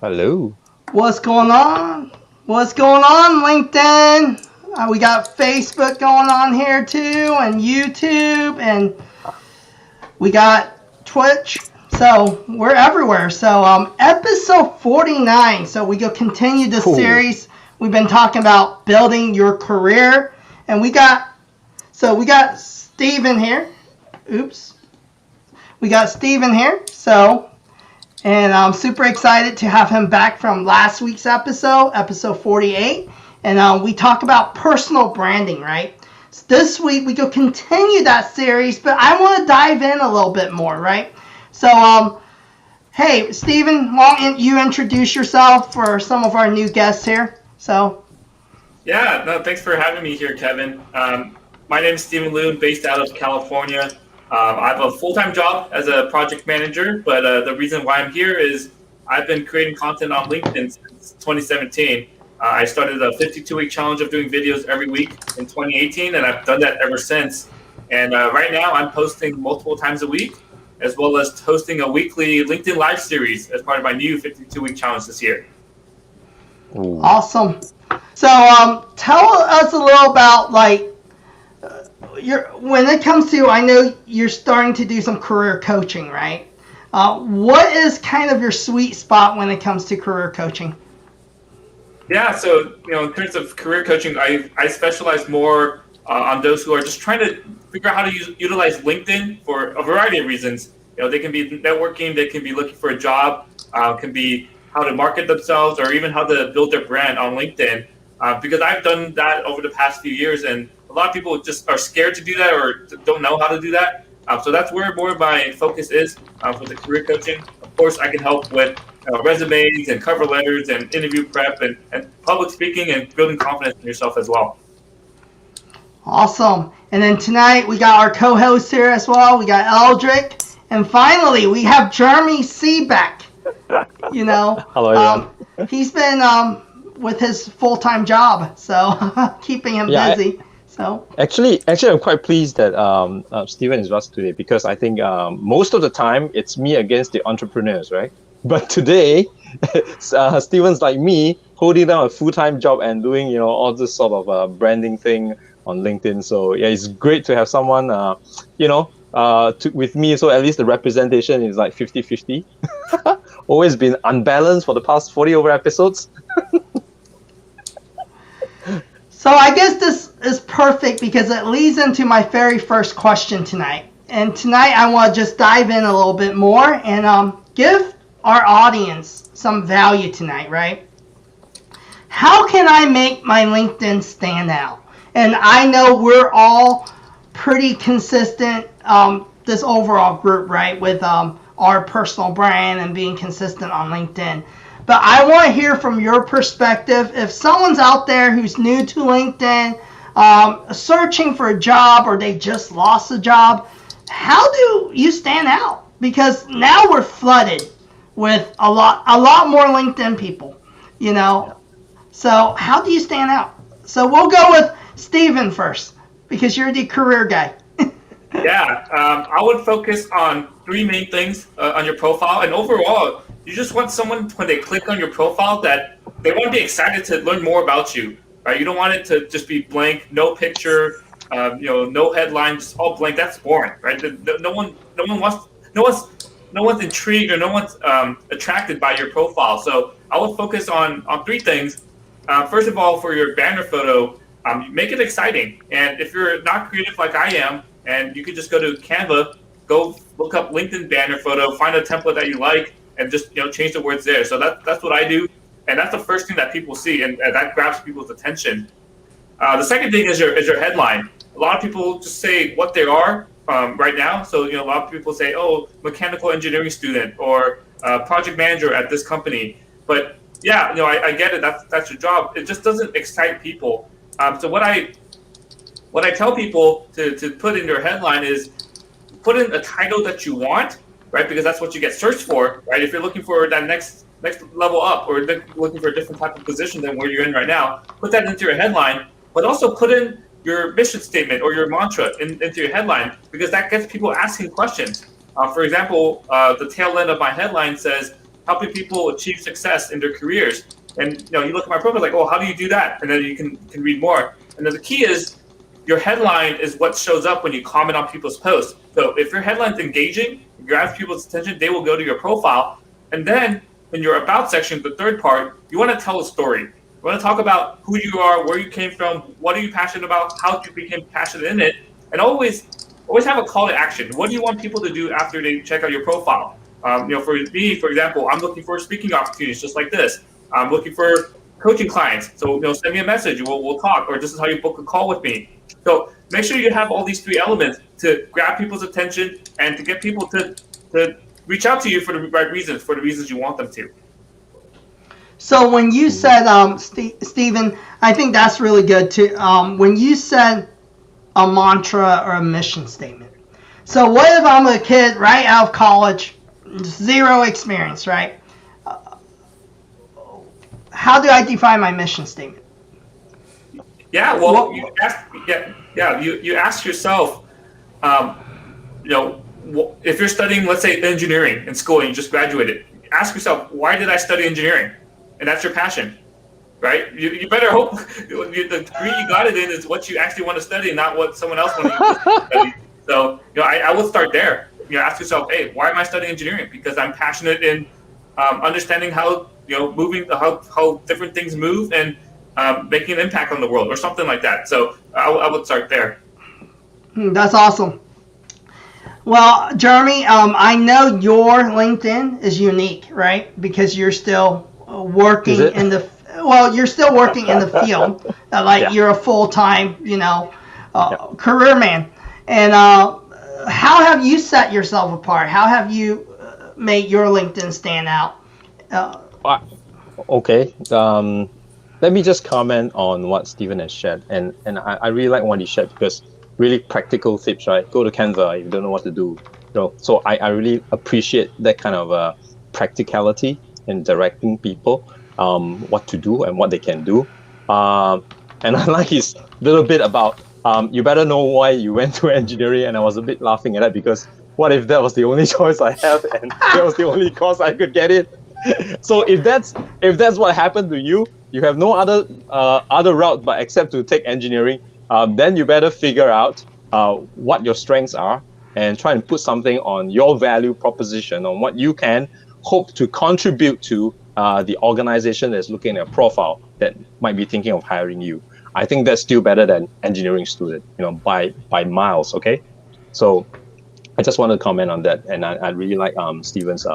Hello. What's going on? What's going on, LinkedIn? We got Facebook going on here too, and YouTube, and we got Twitch. So we're everywhere. So episode 49. So we go continue this series. We've been talking about building your career, and we got Steven here. Oops. We got Steven here. So. And I'm super excited to have him back from last week's episode 48. And we talk about personal branding, right? So this week, we go continue that series, but I want to dive in a little bit more, right? So, hey, Steven, why don't you introduce yourself for some of our new guests here? Yeah, no, thanks for having me here, Kevin. My name is Steven Loon, based out of California. I have a full-time job as a project manager, but the reason why I'm here is I've been creating content on LinkedIn since 2017. I started a 52-week challenge of doing videos every week in 2018, and I've done that ever since. And right now, I'm posting multiple times a week, as well as hosting a weekly LinkedIn Live series as part of my new 52-week challenge this year. Ooh. Awesome. So tell us a little about, when it comes to, I know you're starting to do some career coaching, right? What is kind of your sweet spot when it comes to career coaching? Yeah, so in terms of career coaching, I specialize more on those who are just trying to figure out how to utilize LinkedIn for a variety of reasons. They can be networking, they can be looking for a job, can be how to market themselves, or even how to build their brand on LinkedIn. Because I've done that over the past few years, and a lot of people just are scared to do that or don't know how to do that. So that's where more of my focus is for the career coaching. Of course, I can help with resumes and cover letters and interview prep and public speaking and building confidence in yourself as well. Awesome. And then tonight we got our co-host here as well. We got Eldrick. And finally, we have Jeremy Seebeck. Hello, everyone. He's been with his full-time job, so keeping him busy. So actually, I'm quite pleased that Steven is with us today, because I think most of the time it's me against the entrepreneurs, right? But today, Steven's like me, holding down a full-time job and doing all this sort of branding thing on LinkedIn. So yeah, it's great to have someone with me. So at least the representation is like 50-50. Always been unbalanced for the past 40 over episodes. So I guess this is perfect because it leads into my very first question tonight. And tonight I want to just dive in a little bit more and give our audience some value tonight, right? How can I make my LinkedIn stand out? And I know we're all pretty consistent, this overall group, right, with our personal brand and being consistent on LinkedIn. But I want to hear from your perspective. If someone's out there who's new to LinkedIn, searching for a job, or they just lost a job, how do you stand out? Because now we're flooded with a lot more LinkedIn people, So how do you stand out? So we'll go with Steven first, because you're the career guy. Yeah, I would focus on three main things on your profile. And overall, you just want someone, when they click on your profile, that they want to be excited to learn more about you, right? You don't want it to just be blank, no picture, no headline, just all blank. That's boring, right? No one's intrigued, or no one's attracted by your profile. So I would focus on three things. First of all, for your banner photo, make it exciting. And if you're not creative like I am, and you could just go to Canva, go look up LinkedIn banner photo, find a template that you like, and just change the words there. So that's what I do, and that's the first thing that people see, and that grabs people's attention. The second thing is your headline. A lot of people just say what they are right now. So a lot of people say, "Oh, mechanical engineering student" or "project manager at this company." But yeah, I get it. That's your job. It just doesn't excite people. So what I tell people to put in their headline is put in a title that you want, right? Because that's what you get searched for, right? If you're looking for that next level up or looking for a different type of position than where you're in right now, put that into your headline, but also put in your mission statement or your mantra into your headline, because that gets people asking questions. For example, the tail end of my headline says, helping people achieve success in their careers. And you look at my profile like, oh, how do you do that? And then you can read more. And then the key is your headline is what shows up when you comment on people's posts. So if your headline's engaging, it grabs people's attention, they will go to your profile. And then in your about section, the third part, you want to tell a story. You want to talk about who you are, where you came from, what are you passionate about, how you became passionate in it, and always have a call to action. What do you want people to do after they check out your profile? For me, for example, I'm looking for speaking opportunities just like this. I'm looking for coaching clients. So send me a message. We'll talk, or this is how you book a call with me. So make sure you have all these three elements to grab people's attention and to get people to reach out to you for the right reasons, for the reasons you want them to. So when you said, Stephen, I think that's really good too. When you said a mantra or a mission statement. So what if I'm a kid right out of college, zero experience, right? How do I define my mission statement? Yeah, well, you ask yourself, if you're studying, let's say, engineering in school and you just graduated, ask yourself, why did I study engineering? And that's your passion, right? You better hope the degree you got it in is what you actually want to study, not what someone else wants you to study. So, I would start there. Ask yourself, hey, why am I studying engineering? Because I'm passionate in understanding how how different things move and making an impact on the world, or something like that. So I would start there. That's awesome. Well, Jeremy, I know your LinkedIn is unique, right? Because you're still working in the you're still working in the field, you're a full-time, career man. And how have you set yourself apart? How have you made your LinkedIn stand out? Okay. Let me just comment on what Stephen has shared, and I really like what he shared, because really practical tips, right? Go to Canva if you don't know what to do. So I really appreciate that kind of practicality in directing people what to do and what they can do. And I like his little bit about you better know why you went to engineering, and I was a bit laughing at that, because what if that was the only choice I have and that was the only course I could get in? So if that's what happened to you, you have no other route but except to take engineering. Then you better figure out what your strengths are and try and put something on your value proposition, on what you can hope to contribute to the organization that's looking at a profile that might be thinking of hiring you. I think that's still better than engineering student, by miles. Okay, so I just want to comment on that, and I really like Stephen's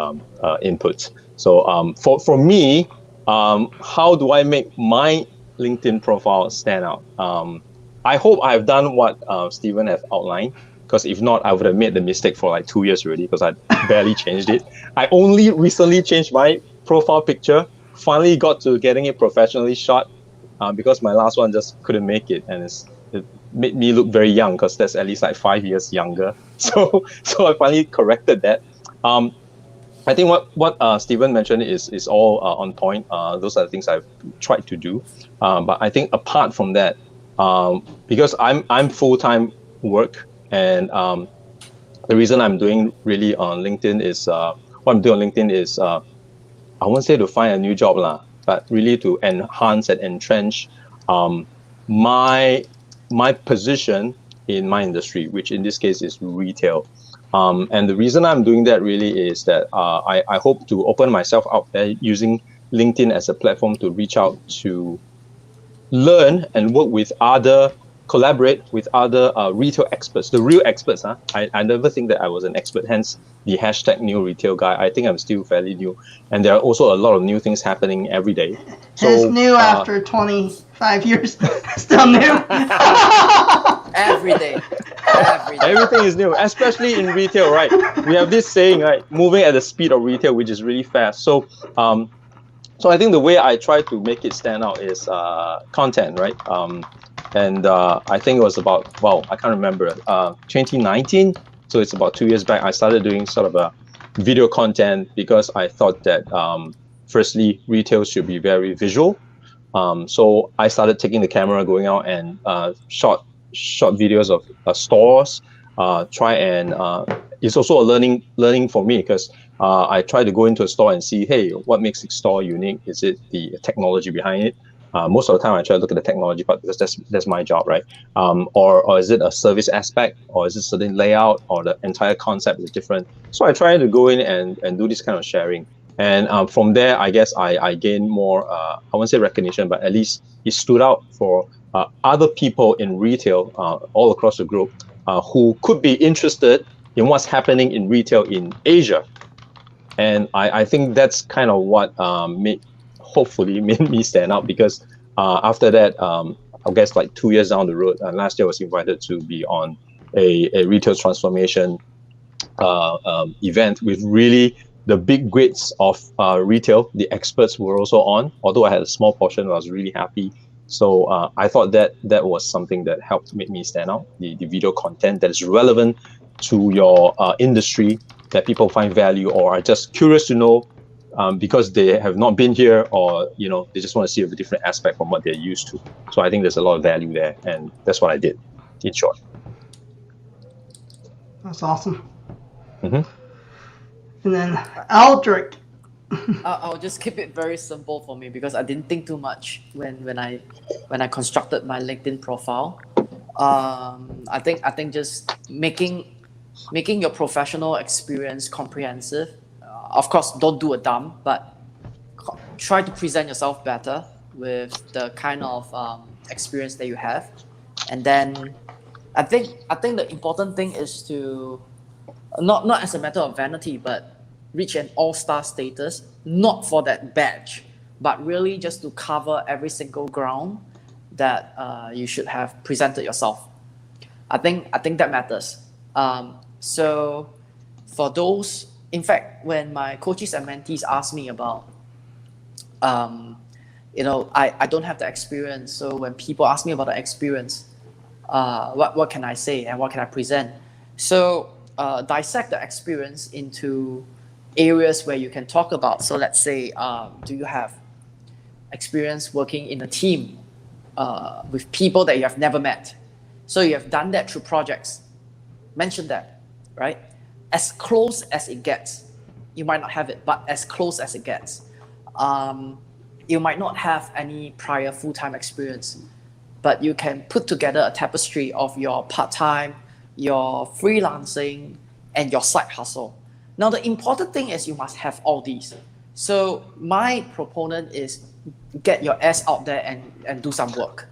input. So for me, how do I make my LinkedIn profile stand out? I hope I've done what Stephen has outlined, because if not, I would have made the mistake for like 2 years already, because I barely changed it. I only recently changed my profile picture, finally got to getting it professionally shot, because my last one just couldn't make it, and it made me look very young, because that's at least like 5 years younger. So I finally corrected that. I think what Stephen mentioned is all on point. Those are the things I've tried to do. But I think apart from that, because I'm full-time work, and the reason I'm doing really on LinkedIn is what I'm doing on LinkedIn is I won't say to find a new job lah, but really to enhance and entrench my position in my industry, which in this case is retail. And the reason I'm doing that really is that I hope to open myself out there using LinkedIn as a platform to reach out to learn and work with other collaborate with other retail experts, the real experts. I never think that I was an expert, hence the hashtag new retail guy. I think I'm still fairly new. And there are also a lot of new things happening every day. His So new after 25 years, still new. Every day. Every day. everything is new, especially in retail, right? We have this saying, right? Moving at the speed of retail, which is really fast. So I think the way I try to make it stand out is content, right? And I think it was about, well, I can't remember, 2019. So it's about 2 years back. I started doing sort of a video content because I thought that firstly, retail should be very visual. So I started taking the camera, going out and shot videos of stores. Try and it's also a learning for me because I try to go into a store and see, hey, what makes the store unique? Is it the technology behind it? Most of the time, I try to look at the technology part because that's my job, right? Or is it a service aspect, or is it certain layout, or the entire concept is different? So I try to go in and do this kind of sharing. And from there, I guess I gained more, I won't say recognition, but at least it stood out for other people in retail all across the globe who could be interested in what's happening in retail in Asia. And I think that's kind of what hopefully made me stand out because after that, I guess like 2 years down the road, last year I was invited to be on a retail transformation event with really the big greats of retail. The experts were also on, although I had a small portion. I was really happy. So I thought that was something that helped make me stand out, the video content that is relevant to your industry, that people find value or are just curious to know because they have not been here, or they just want to see a different aspect from what they're used to. So I think there's a lot of value there, and that's what I did, in short. That's awesome. Mm-hmm. And then Aldrich. I'll just keep it very simple for me because I didn't think too much when I constructed my LinkedIn profile. I think just making your professional experience comprehensive. Of course, don't do a dump, but try to present yourself better with the kind of experience that you have. And then I think the important thing is to not as a matter of vanity, but reach an all-star status, not for that badge, but really just to cover every single ground that you should have presented yourself. I think that matters. So for those, in fact, when my coaches and mentees ask me about, I don't have the experience. So when people ask me about the experience, what can I say and what can I present? So dissect the experience into areas where you can talk about. So let's say, do you have experience working in a team with people that you have never met? So you have done that through projects. Mention that, right? As close as it gets. You might not have it, but as close as it gets. You might not have any prior full-time experience, but you can put together a tapestry of your part-time, your freelancing, and your side hustle. Now, the important thing is you must have all these. So my proponent is get your ass out there and do some work.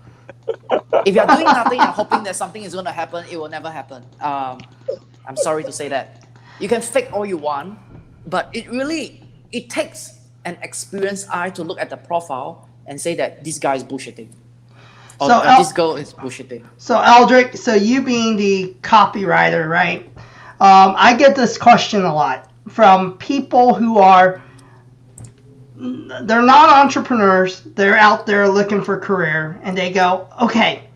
If you're doing nothing and hoping that something is going to happen, it will never happen. I'm sorry to say that. You can fake all you want, but it takes an experienced eye to look at the profile and say that this guy is bullshitting. Or this girl is bullshitting. So Aldrich, so you being the copywriter, right? I get this question a lot from people who they're not entrepreneurs. They're out there looking for a career, and they go, okay,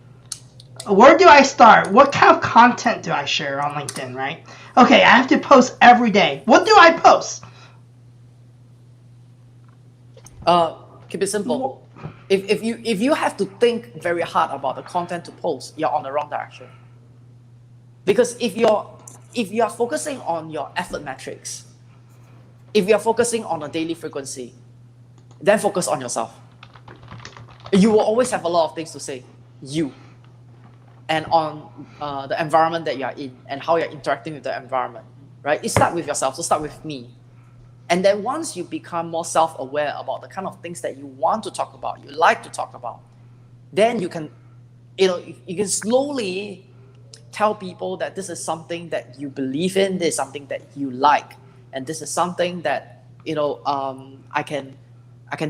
where do I start? What kind of content do I share on LinkedIn, right? Okay, I have to post every day. What do I post? Keep it simple. If you have to think very hard about the content to post, you're on the wrong direction. Because if you are focusing on your effort metrics, if you are focusing on a daily frequency, then focus on yourself. You will always have a lot of things to say, and on the environment that you are in and how you're interacting with the environment, right? It starts with yourself, so start with me. And then once you become more self-aware about the kind of things that you want to talk about, you like to talk about, then you can you can slowly tell people that this is something that you believe in, this is something that you like, and this is something that I can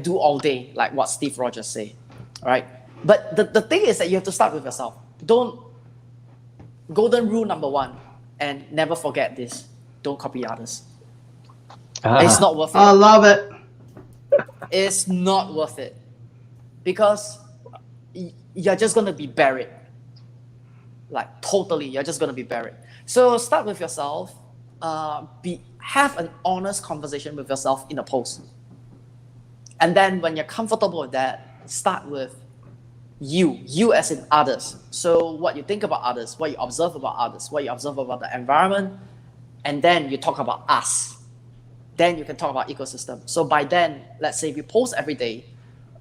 do all day, like what Steve Rogers say, right? But the thing is that you have to start with yourself. Golden rule number 1, and never forget this: don't copy others. It's not worth it. I love it. It's not worth it, because you're just going to be buried. Like totally, you're just going to be buried. So start with yourself. Have an honest conversation with yourself in a post. And then when you're comfortable with that, start with you as in others. So what you think about others, what you observe about others, what you observe about the environment, and then you talk about us. Then you can talk about ecosystem. So by then, let's say if you post every day,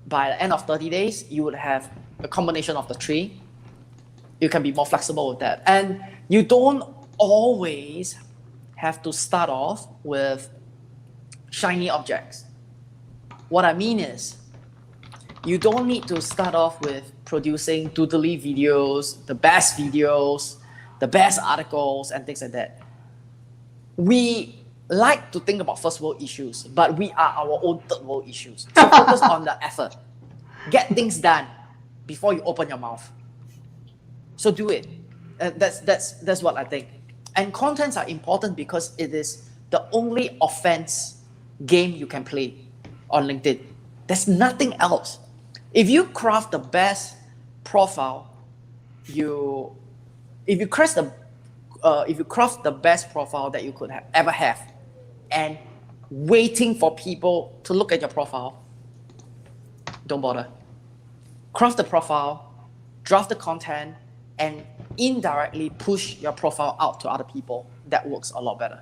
by the end of 30 days, you would have a combination of the 3. You can be more flexible with that. And you don't always have to start off with shiny objects. What I mean is, you don't need to start off with producing doodly videos, the best articles, and things like that. We like to think about first world issues, but we are our own third world issues. So focus on the effort. Get things done before you open your mouth. So do it. That's what I think. And contents are important because it is the only offense game you can play on LinkedIn. There's nothing else. If you craft the best profile, if you craft the best profile that you could ever have, and waiting for people to look at your profile, don't bother. Craft the profile, draft the content, and indirectly push your profile out to other people. That works a lot better.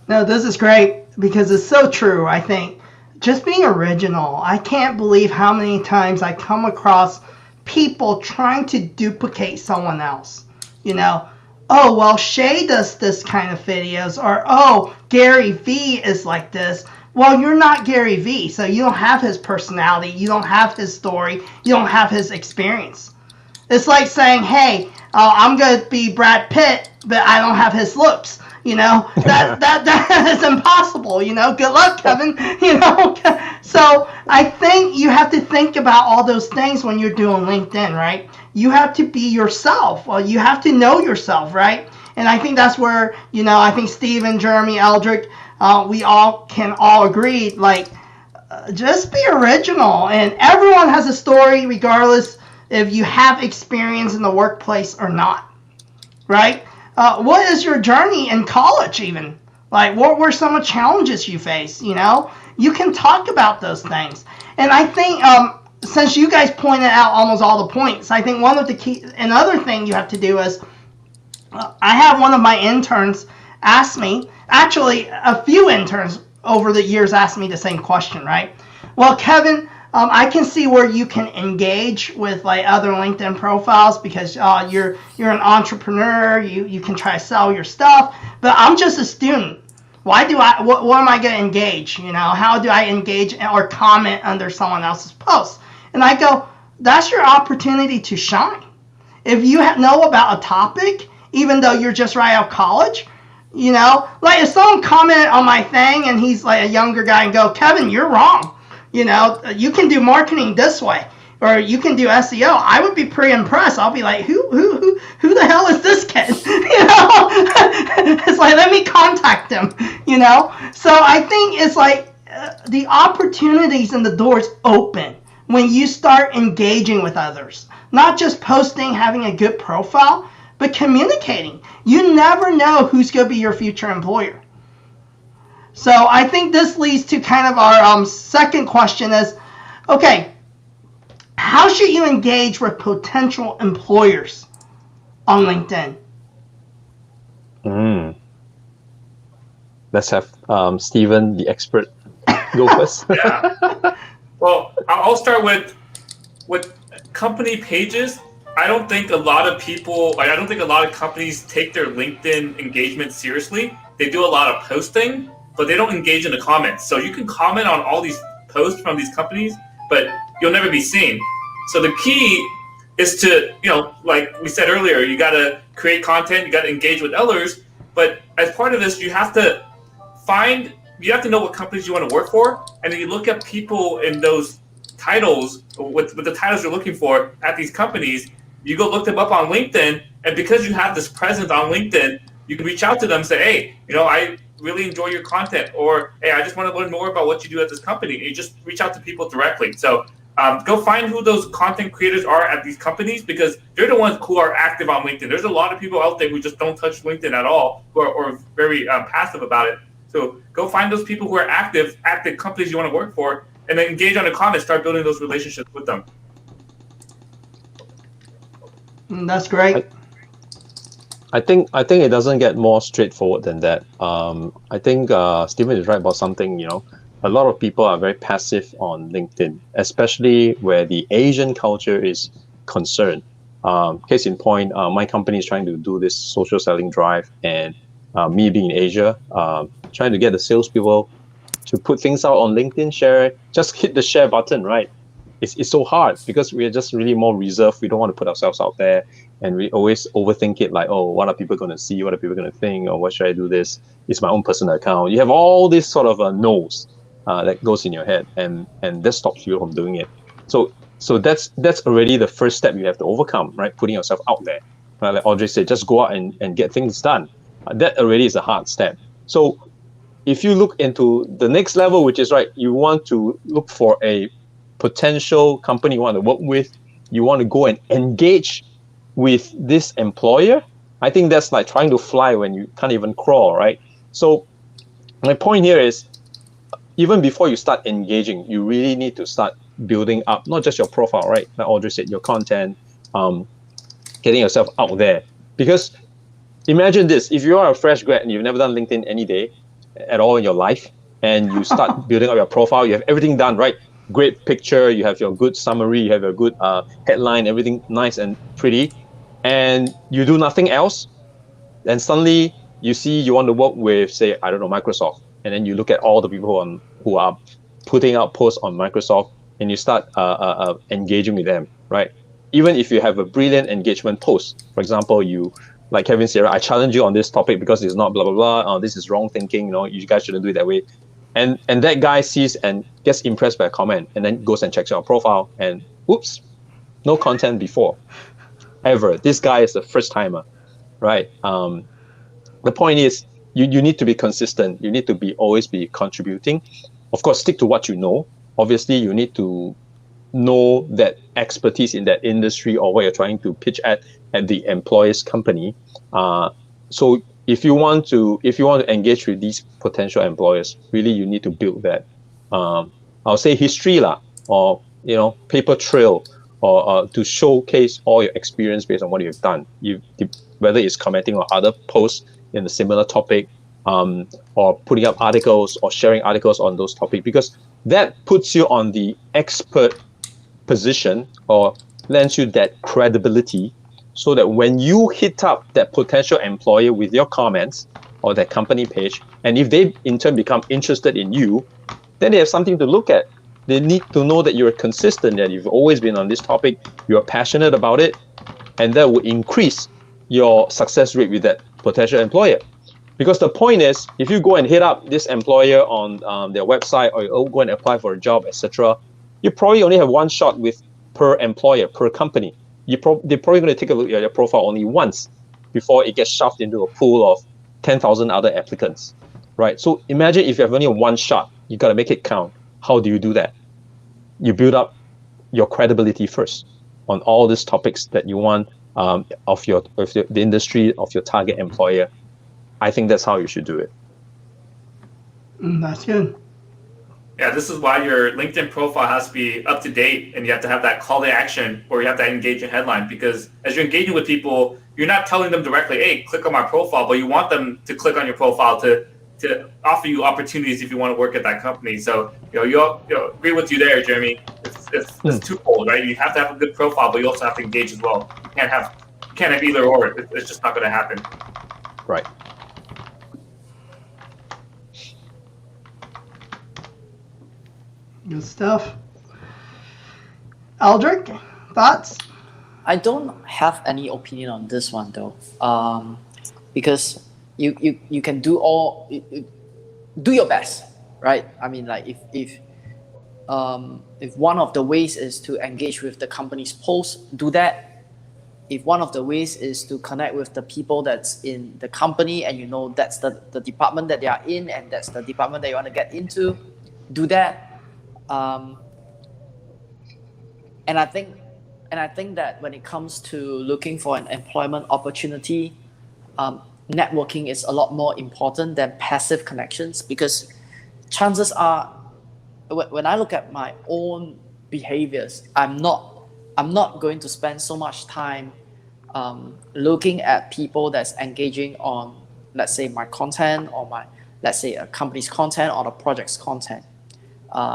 No, this is great because it's so true. I think just being original. I can't believe how many times I come across people trying to duplicate someone else. Oh, well, Shay does this kind of videos, or oh, Gary V is like this. Well, you're not Gary V, so you don't have his personality, you don't have his story, you don't have his experience. It's like saying, hey, I'm going to be Brad Pitt, but I don't have his looks. That is impossible. Good luck, Kevin. So I think you have to think about all those things when you're doing LinkedIn, right? You have to be yourself. Well, you have to know yourself, right? And I think that's where, I think Steve and Jeremy Eldrick, we all can agree, just be original. And everyone has a story regardless if you have experience in the workplace or not, right? What is your journey in college even? What were some of the challenges you faced, You can talk about those things. And I think since you guys pointed out almost all the points, I think one of the key, another thing you have to do is, I have one of my interns ask me, actually a few interns over the years asked me the same question, right? Well, Kevin, I can see where you can engage with other LinkedIn profiles because you're an entrepreneur. You can try to sell your stuff, but I'm just a student. What am I going to engage? How do I engage or comment under someone else's post? And I go, that's your opportunity to shine. If you know about a topic, even though you're just right out of college, if someone commented on my thing and he's a younger guy and go, Kevin, you're wrong. You can do marketing this way, or you can do SEO. I would be pretty impressed. I'll be like, who the hell is this kid? It's let me contact him. So I think it's the opportunities and the doors open when you start engaging with others, not just posting, having a good profile, but communicating. You never know who's going to be your future employer. So I think this leads to kind of our second question is, okay, how should you engage with potential employers on LinkedIn? Let's have Stephen, the expert, go first. Yeah. Well, I'll start with company pages. I don't think a lot of companies take their LinkedIn engagement seriously. They do a lot of posting, but they don't engage in the comments. So you can comment on all these posts from these companies, but you'll never be seen. So the key is to, like we said earlier, you got to create content, you got to engage with others. But as part of this, you have to know what companies you want to work for, and then you look at people in those titles with the titles you're looking for at these companies. You go look them up on LinkedIn, and because you have this presence on LinkedIn, you can reach out to them and say, hey, I really enjoy your content, or hey, I just want to learn more about what you do at this company. And you just reach out to people directly. So go find who those content creators are at these companies, because they're the ones who are active on LinkedIn. There's a lot of people out there who just don't touch LinkedIn at all, who are very passive about it. So go find those people who are active at the companies you want to work for, and then engage on the comments, start building those relationships with them. That's great. I think it doesn't get more straightforward than that. I think Stephen is right about something. A lot of people are very passive on LinkedIn, especially where the Asian culture is concerned. Case in point, my company is trying to do this social selling drive, and me being in Asia, trying to get the salespeople to put things out on LinkedIn, share it, just hit the share button, right? It's so hard because we're just really more reserved. We don't want to put ourselves out there, and we always overthink it, like, oh, what are people going to see? What are people going to think? Or what should I do this? It's my own personal account. You have all this sort of no's that goes in your head, and that stops you from doing it. So that's already the first step you have to overcome, right? Putting yourself out there. Like Audrey said, just go out and get things done. That already is a hard step. So if you look into the next level, which is right, you want to look for a potential company you want to work with, you want to go and engage with this employer. I think that's like trying to fly when you can't even crawl, right? So my point here is, even before you start engaging, you really need to start building up, not just your profile, right? Like Audrey said, your content, getting yourself out there. Because imagine this, if you are a fresh grad and you've never done LinkedIn any day at all in your life, and you start building up your profile, you have everything done, right? Great picture, you have your good summary, you have your good headline, everything nice and pretty, and you do nothing else, and suddenly you see you want to work with, say, I don't know, Microsoft, and then you look at all the people who are putting out posts on Microsoft, and you start engaging with them, right? Even if you have a brilliant engagement post, for example, like Kevin said, I challenge you on this topic because it's not blah, blah, blah, this is wrong thinking, you guys shouldn't do it that way. And that guy sees and gets impressed by a comment, and then goes and checks your profile, and whoops, no content before, ever. This guy is the first timer, right? The point is, you need to be consistent. You need to always be contributing. Of course, stick to what you know. Obviously, you need to know that expertise in that industry or what you're trying to pitch at the employer's company. So if you want to engage with these potential employers, really you need to build that. I'll say history or paper trail, or to showcase all your experience based on what you've done. Whether it's commenting on other posts in a similar topic, or putting up articles or sharing articles on those topics, because that puts you on the expert position or lends you that credibility, so that when you hit up that potential employer with your comments or that company page, and if they in turn become interested in you, then they have something to look at. They need to know that you're consistent, that you've always been on this topic, you're passionate about it, and that will increase your success rate with that potential employer. Because the point is, if you go and hit up this employer on their website, or you go and apply for a job, etc., you probably only have one shot per employer, per company. They're probably going to take a look at your profile only once before it gets shoved into a pool of 10,000 other applicants, right? So imagine if you have only one shot, you got to make it count. How do you do that? You build up your credibility first on all these topics that you want of the industry of your target employer. I think that's how you should do it. That's good. Yeah, this is why your LinkedIn profile has to be up to date, and you have to have that call to action, or you have that engaging headline, because as you're engaging with people, you're not telling them directly, hey, click on my profile, but you want them to click on your profile to offer you opportunities if you want to work at that company. So, you agree with you there, Jeremy. It's twofold, right? You have to have a good profile, but you also have to engage as well. You can't have either or. It's just not going to happen. Right. Good stuff. Aldrich, thoughts? I don't have any opinion on this one though, because you can do do your best, right? I mean, like if one of the ways is to engage with the company's post, do that. If one of the ways is to connect with the people that's in the company and you know that's the department that they are in and that's the department that you want to get into, do that. And I think that when it comes to looking for an employment opportunity, networking is a lot more important than passive connections, because chances are, when I look at my own behaviors, I'm not going to spend so much time looking at people that's engaging on, let's say, my content or let's say a company's content or the project's content,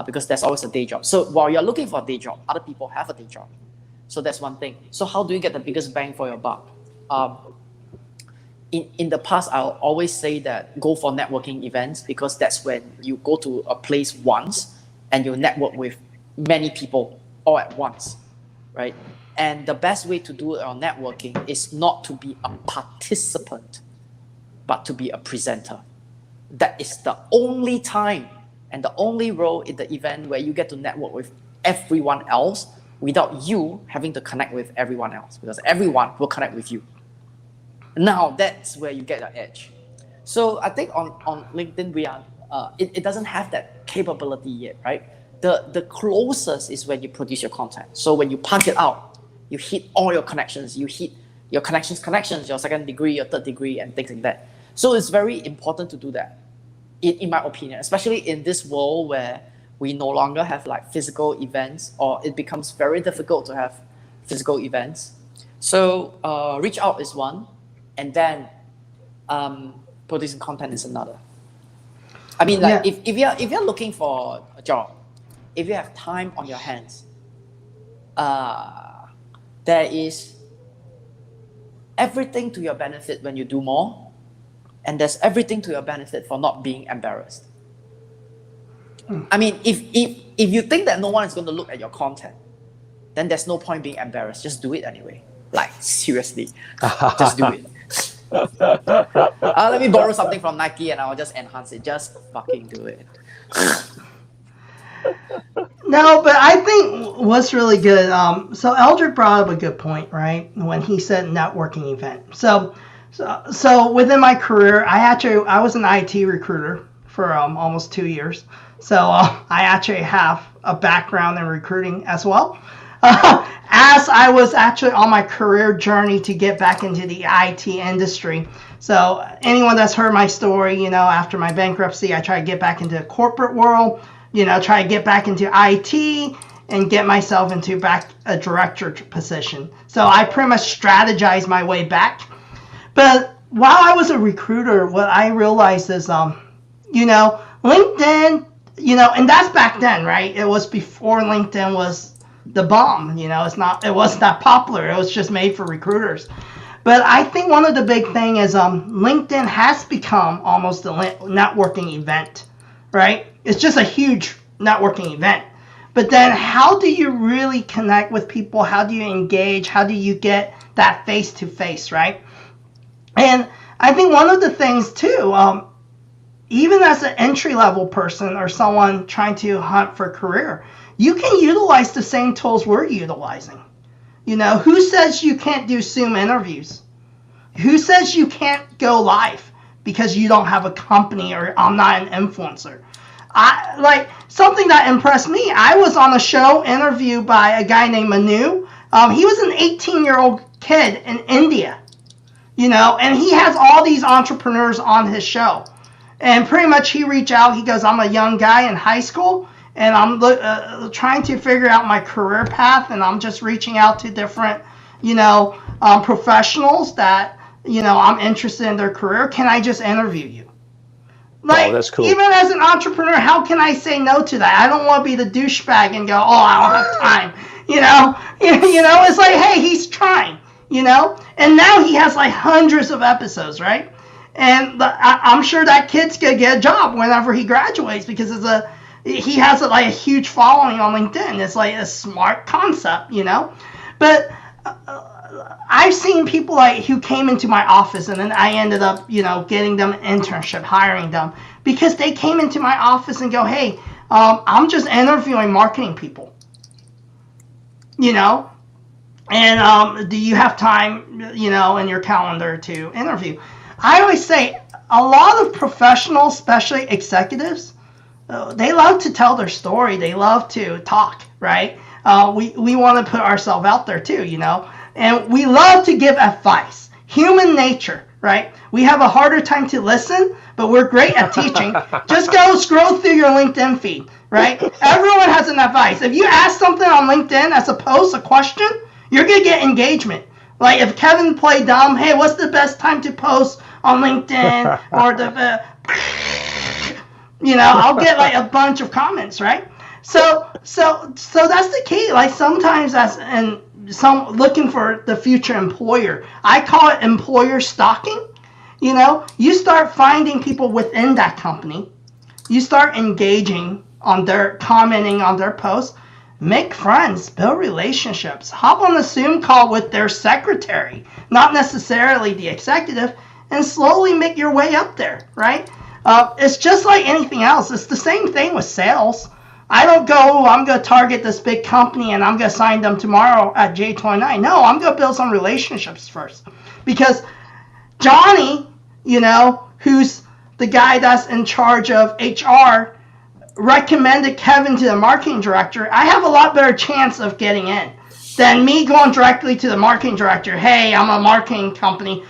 because there's always a day job. So while you're looking for a day job, other people have a day job. So that's one thing. So how do you get the biggest bang for your buck? In the past, I'll always say that go for networking events, because that's when you go to a place once and you network with many people all at once, right? And the best way to do our networking is not to be a participant, but to be a presenter. That is the only time and the only role in the event where you get to network with everyone else without you having to connect with everyone else, because everyone will connect with you. Now that's where you get the edge. So I think on LinkedIn, we are it doesn't have that capability yet, right? The closest is when you produce your content. So when you punch it out, you hit all your connections, you hit your connections, your second degree, your third degree, and things like that. So it's very important to do that, in my opinion, especially in this world where we no longer have like physical events, or it becomes very difficult to have physical events. So reach out is one, and then producing content is another. I mean, like if you're looking for a job, if you have time on your hands, there is everything to your benefit when you do more, and there's everything to your benefit for not being embarrassed. I mean, if you think that no one is going to look at your content, then there's no point being embarrassed. Just do it anyway. Like, seriously, just do it. Let me borrow something from Nike and I'll just enhance it. Just fucking do it. No, but I think what's really good, so Eldrick brought up a good point, right? When he said networking event. So within my career, I was an IT recruiter for almost 2 years. So I actually have a background in recruiting as well. As I was actually on my career journey to get back into the IT industry. So anyone that's heard my story, after my bankruptcy, I tried to get back into the corporate world, try to get back into IT and get myself into back a director position. So I pretty much strategized my way back. But while I was a recruiter, what I realized is, LinkedIn, and that's back then, right? It was before LinkedIn was the bomb. It wasn't that popular. It was just made for recruiters. But I think one of the big thing is LinkedIn has become almost a networking event, right? It's just a huge networking event. But then how do you really connect with people? How do you engage? How do you get that face-to-face, right? And I think one of the things too, even as an entry-level person or someone trying to hunt for a career, you can utilize the same tools we're utilizing. Who says you can't do Zoom interviews? Who says you can't go live because you don't have a company or I'm not an influencer? Something that impressed me, I was on a show interviewed by a guy named Manu. He was an 18-year-old kid in India, and he has all these entrepreneurs on his show. And pretty much he reached out, he goes, I'm a young guy in high school, and I'm trying to figure out my career path, and I'm just reaching out to different, professionals that, I'm interested in their career. Can I just interview you? Wow, that's cool. Even as an entrepreneur, how can I say no to that? I don't want to be the douchebag and go, I don't have time. It's like, hey, he's trying, and now he has like hundreds of episodes, right? And I'm sure that kid's gonna get a job whenever he graduates, because he has a huge following on LinkedIn. It's like a smart concept, But I've seen people like who came into my office and then I ended up, getting them an internship, hiring them because they came into my office and go, hey, I'm just interviewing marketing people, and do you have time, in your calendar to interview? I always say a lot of professionals, especially executives, they love to tell their story. They love to talk, right? We want to put ourselves out there too, and we love to give advice. Human nature, right? We have a harder time to listen, but we're great at teaching. Just go scroll through your LinkedIn feed, right? Everyone has an advice. If you ask something on LinkedIn as opposed to a question, you're going to get engagement. Like if Kevin played dumb, hey, what's the best time to post on LinkedIn? Or I'll get like a bunch of comments, right? So that's the key. Like sometimes looking for the future employer, I call it employer stalking. You start finding people within that company. You start engaging on commenting on their posts, make friends, build relationships, hop on a Zoom call with their secretary, not necessarily the executive, and slowly make your way up there, right? It's just like anything else. It's the same thing with sales. I don't go, I'm going to target this big company and I'm going to sign them tomorrow at J29. No, I'm going to build some relationships first. Because Johnny, who's the guy that's in charge of HR, recommended Kevin to the marketing director. I have a lot better chance of getting in than me going directly to the marketing director. Hey, I'm a marketing company.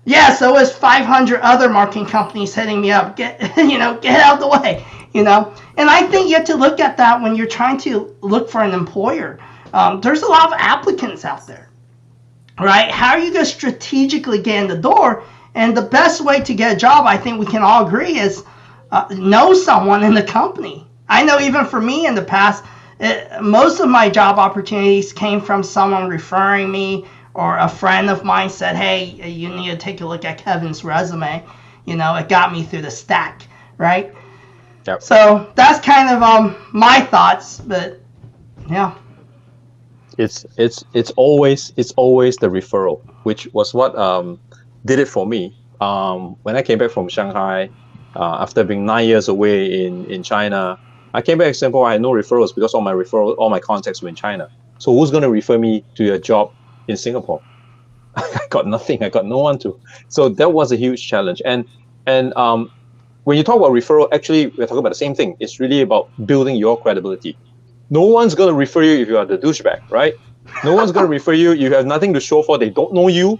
Yeah, so is 500 other marketing companies hitting me up. Get out of the way, And I think you have to look at that when you're trying to look for an employer. There's a lot of applicants out there, right? How are you going to strategically get in the door? And the best way to get a job, I think we can all agree, is know someone in the company. I know even for me in the past, most of my job opportunities came from someone referring me, or a friend of mine said, hey, you need to take a look at Kevin's resume. It got me through the stack, right? Yep. So that's kind of my thoughts, but yeah. It's always the referral, which was what did it for me. When I came back from Shanghai, after being 9 years away in China, I came back to Singapore. I had no referrals because all my contacts were in China. So who's going to refer me to a job in Singapore? I got nothing. I got no one to. So that was a huge challenge. And when you talk about referral, actually, we're talking about the same thing. It's really about building your credibility. No one's going to refer you if you are the douchebag, right? No one's going to refer you. You have nothing to show for. They don't know you.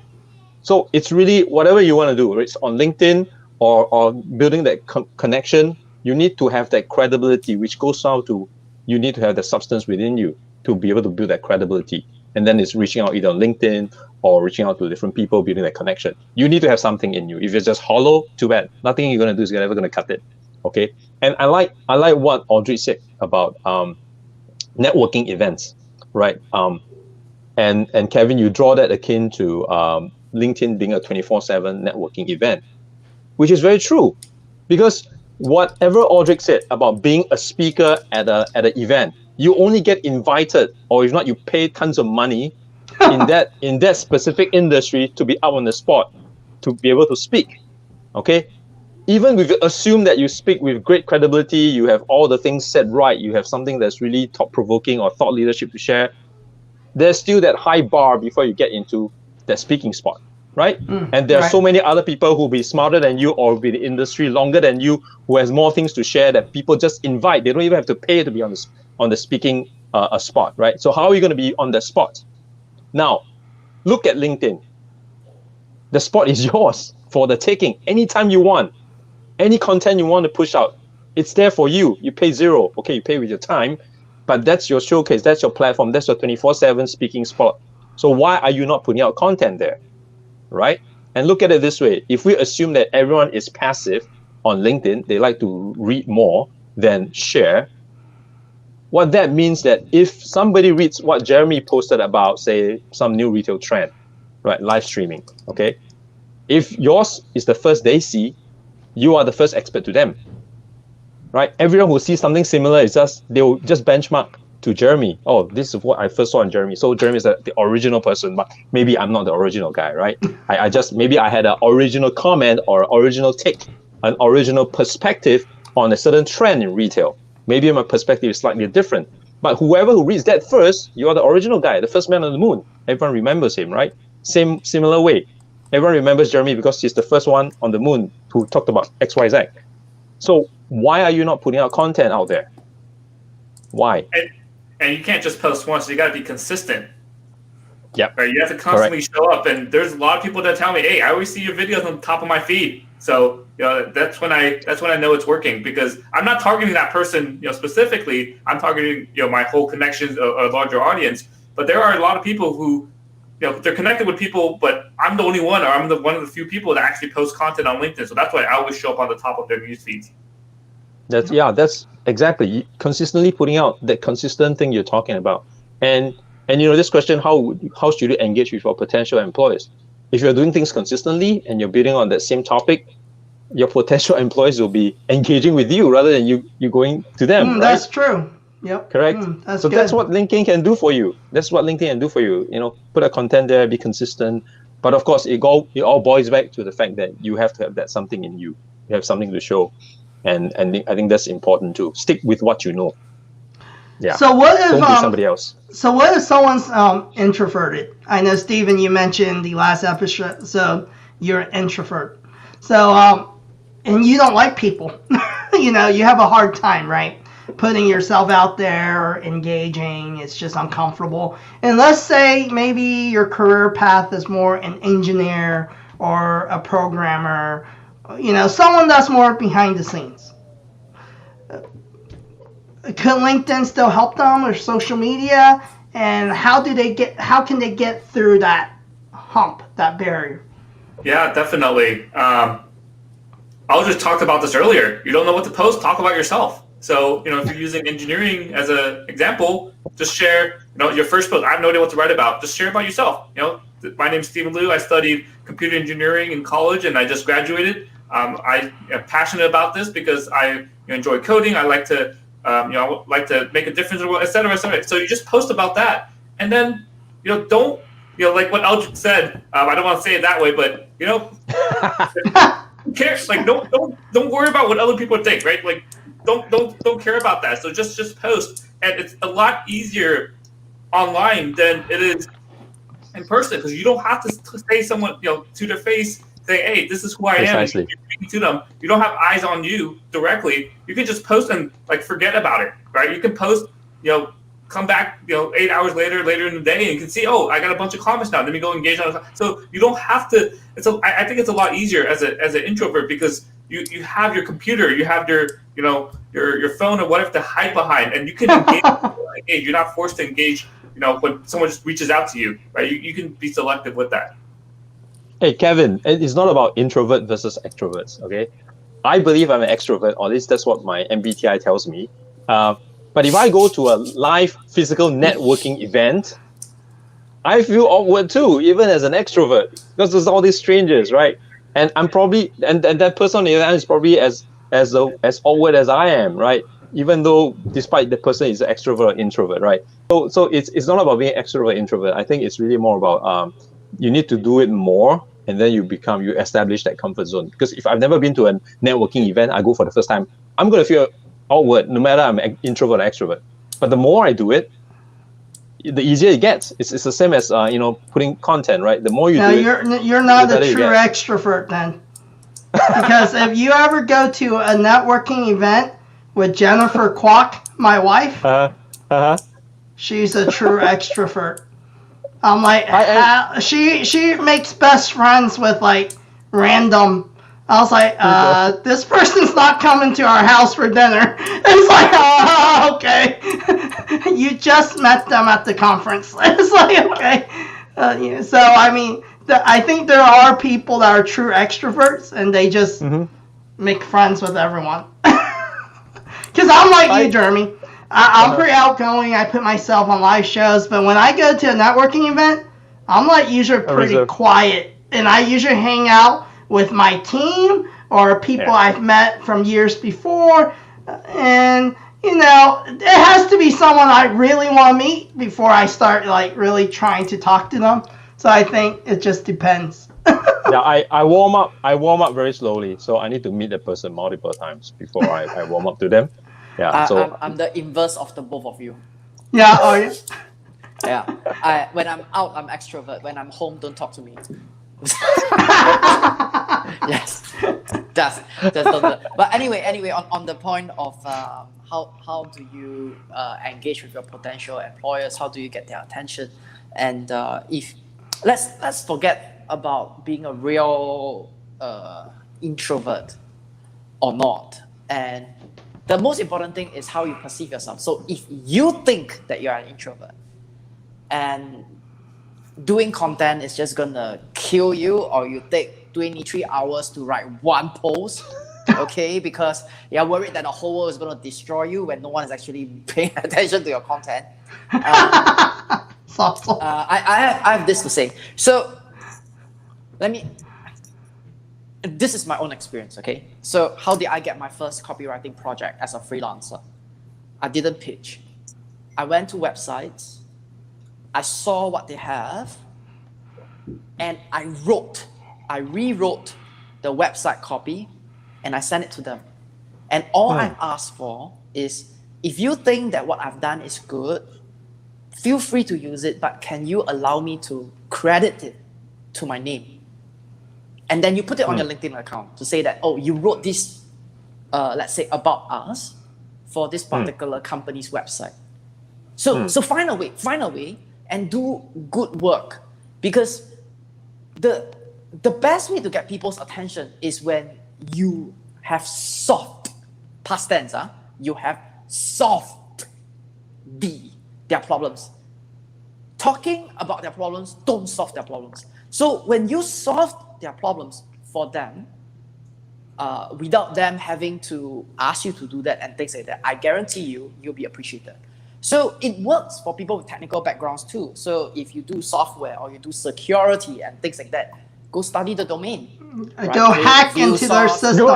So it's really whatever you want to do. It's on LinkedIn or building that connection. You need to have that credibility, which goes down to you need to have the substance within you to be able to build that credibility. And then it's reaching out either on LinkedIn or reaching out to different people, building that connection. You need to have something in you. If it's just hollow, too bad. Nothing you're going to do is ever going to cut it. Okay. And I like what Audrey said about networking events, right? And Kevin, you draw that akin to LinkedIn being a 24/7 networking event, which is very true, because whatever Audrey said about being a speaker at an event, you only get invited, or if not, you pay tons of money in that specific industry to be out on the spot, to be able to speak. Okay, even if you assume that you speak with great credibility, you have all the things said right, you have something that's really thought-provoking or thought leadership to share, there's still that high bar before you get into that speaking spot, right? And there are so many other people who will be smarter than you or will be in the industry longer than you, who has more things to share, that people just invite. They don't even have to pay to be on the speaking spot, right? So how are you going to be on the spot? Now, look at LinkedIn. The spot is yours for the taking. Anytime you want, any content you want to push out, it's there for you. You pay zero. Okay, you pay with your time, but that's your showcase. That's your platform. That's your 24/7 speaking spot. So why are you not putting out content there, right? And look at it this way. If we assume that everyone is passive on LinkedIn, they like to read more than share, what that means that if somebody reads what Jeremy posted about, say, some new retail trend, right, live streaming, okay? If yours is the first they see, you are the first expert to them, right? Everyone who sees something similar is they'll just benchmark. to Jeremy. Oh, this is what I first saw in Jeremy. So Jeremy is the original person, but maybe I'm not the original guy, right? I just, maybe I had an original comment or original take, an original perspective on a certain trend in retail. Maybe my perspective is slightly different. But whoever who reads that first, you are the original guy, the first man on the moon. Everyone remembers him, right? Similar way. Everyone remembers Jeremy because he's the first one on the moon who talked about XYZ. So why are you not putting out content out there? Why? And you can't just post once. You got to be consistent. Yeah. Right? You have to constantly show up. And there's a lot of people that tell me, "Hey, I always see your videos on the top of my feed." So that's when I know it's working, because I'm not targeting that person specifically. I'm targeting my whole connections, a larger audience. But there are a lot of people who they're connected with people, but I'm the only one, or I'm one of the few people that actually post content on LinkedIn. So that's why I always show up on the top of their news feeds. That's exactly, consistently putting out that consistent thing you're talking about. And this question, how should you engage with your potential employers? If you're doing things consistently and you're building on that same topic, your potential employees will be engaging with you rather than you going to them. Right? That's true. Yep. Correct. That's so good. That's what LinkedIn can do for you. Put a content there, be consistent. But of course, it all boils back to the fact that you have to have that something in you. You have something to show. And I think that's important too. Stick with what you know. Yeah. So what if don't be somebody else? So what if someone's introverted? I know, Stephen, you mentioned the last episode, so you're an introvert. So and you don't like people. You have a hard time, right? Putting yourself out there, engaging, it's just uncomfortable. And let's say maybe your career path is more an engineer or a programmer, someone that's more behind the scenes. Could LinkedIn still help them, or social media? And how can they get through that hump, that barrier? Yeah, definitely. I just talked about this earlier. You don't know what to post, talk about yourself. So, if you're using engineering as an example, just share, your first post. I have no idea what to write about. Just share about yourself. My name's Stephen Liu. I studied computer engineering in college, and I just graduated. I am passionate about this because I enjoy coding. I like to, like to make a difference in the world, et cetera, et cetera. So you just post about that, and then, don't, like what Eldridge said. I don't want to say it that way, but who cares? Like, don't worry about what other people think, right? Like, don't care about that. So just post, and it's a lot easier online than it is in person, because you don't have to say someone to their face, say, "Hey, this is who I am." You're speaking to them. You don't have eyes on you directly. You can just post and forget about it, right? You can post, come back 8 hours later in the day, and you can see, oh, I got a bunch of comments now. Let me go engage on it. So you don't have to. I think it's a lot easier as an introvert, because you have your computer, you have your phone or whatever to hide behind, and you can engage. You're not forced to engage. When someone just reaches out to you, right? You can be selective with that. Hey, Kevin, it's not about introvert versus extroverts, okay? I believe I'm an extrovert, or at least that's what my MBTI tells me. But if I go to a live physical networking event, I feel awkward too, even as an extrovert, because there's all these strangers, right? And I'm probably, and that person on the other hand is probably as awkward as I am, right? Even though, despite the person is an extrovert or introvert, right? So it's not about being extrovert or introvert. I think it's really more about you need to do it more, and then you establish that comfort zone. Because if I've never been to a networking event, I go for the first time, I'm going to feel awkward, no matter I'm an introvert or extrovert. But the more I do it, the easier it gets. It's the same as putting content, right? The more you do it, you're not a true extrovert then. Because if you ever go to a networking event with Jennifer Kwok, my wife, she's a true extrovert. I'm like, she makes best friends with random. I was like, this person's not coming to our house for dinner. It's like, oh, okay. You just met them at the conference. It's like, okay. So, I mean, I think there are people that are true extroverts, and they just make friends with everyone. Because I'm like you, Jeremy. I'm pretty outgoing. I put myself on live shows, but when I go to a networking event, I'm usually pretty quiet, and I usually hang out with my team or people I've met from years before, and it has to be someone I really want to meet before I start like really trying to talk to them. So I think it just depends. Yeah, I warm up very slowly, so I need to meet the person multiple times before I warm up to them. Yeah, so I'm the inverse of the both of you. Yeah. Oh yeah. Yeah. When I'm out, I'm extrovert. When I'm home, don't talk to me. Yes. That's but anyway, on the point of how do you engage with your potential employers? How do you get their attention? And if let's forget about being a real introvert or not. And the most important thing is how you perceive yourself. So if you think that you're an introvert and doing content is just gonna kill you, or you take 23 hours to write one post, okay, because you're worried that the whole world is gonna destroy you when no one is actually paying attention to your content. I have this to say. So this is my own experience, okay? So how did I get my first copywriting project as a freelancer? I didn't pitch. I went to websites, I saw what they have, and I rewrote the website copy, and I sent it to them. And all I've asked for is, if you think that what I've done is good, feel free to use it, but can you allow me to credit it to my name? And then you put it on your LinkedIn account to say that, oh, you wrote this, let's say, about us for this particular company's website. So find a way and do good work, because the best way to get people's attention is when you have solved, past tense, you have solved their problems. Talking about their problems don't solve their problems. So when you solve their problems for them, without them having to ask you to do that and things like that, I guarantee you'll be appreciated. So it works for people with technical backgrounds too. So if you do software or you do security and things like that, go study the domain. Right? Go hack into their system.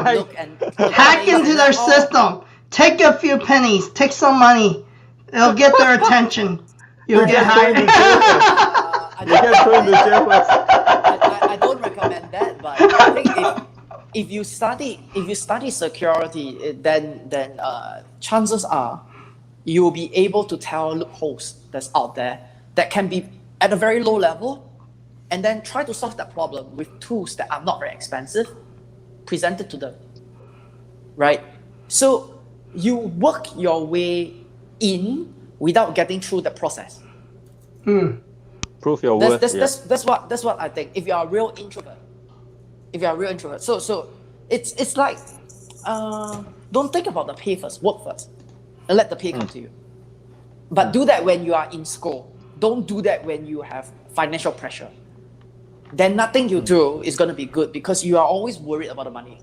Hack into their system. Take a few pennies. Take some money. It'll get their attention. You'll get hired. I don't recommend that, but I think if you study security, then chances are you will be able to tell loopholes that's out there that can be at a very low level, and then try to solve that problem with tools that are not very expensive, presented to them. Right? So you work your way in without getting through the process. Prove your worth. That's what I think. If you are a real introvert, so it's like don't think about the pay first, work first, and let the pay come to you. But do that when you are in school. Don't do that when you have financial pressure. Then nothing you do is going to be good, because you are always worried about the money.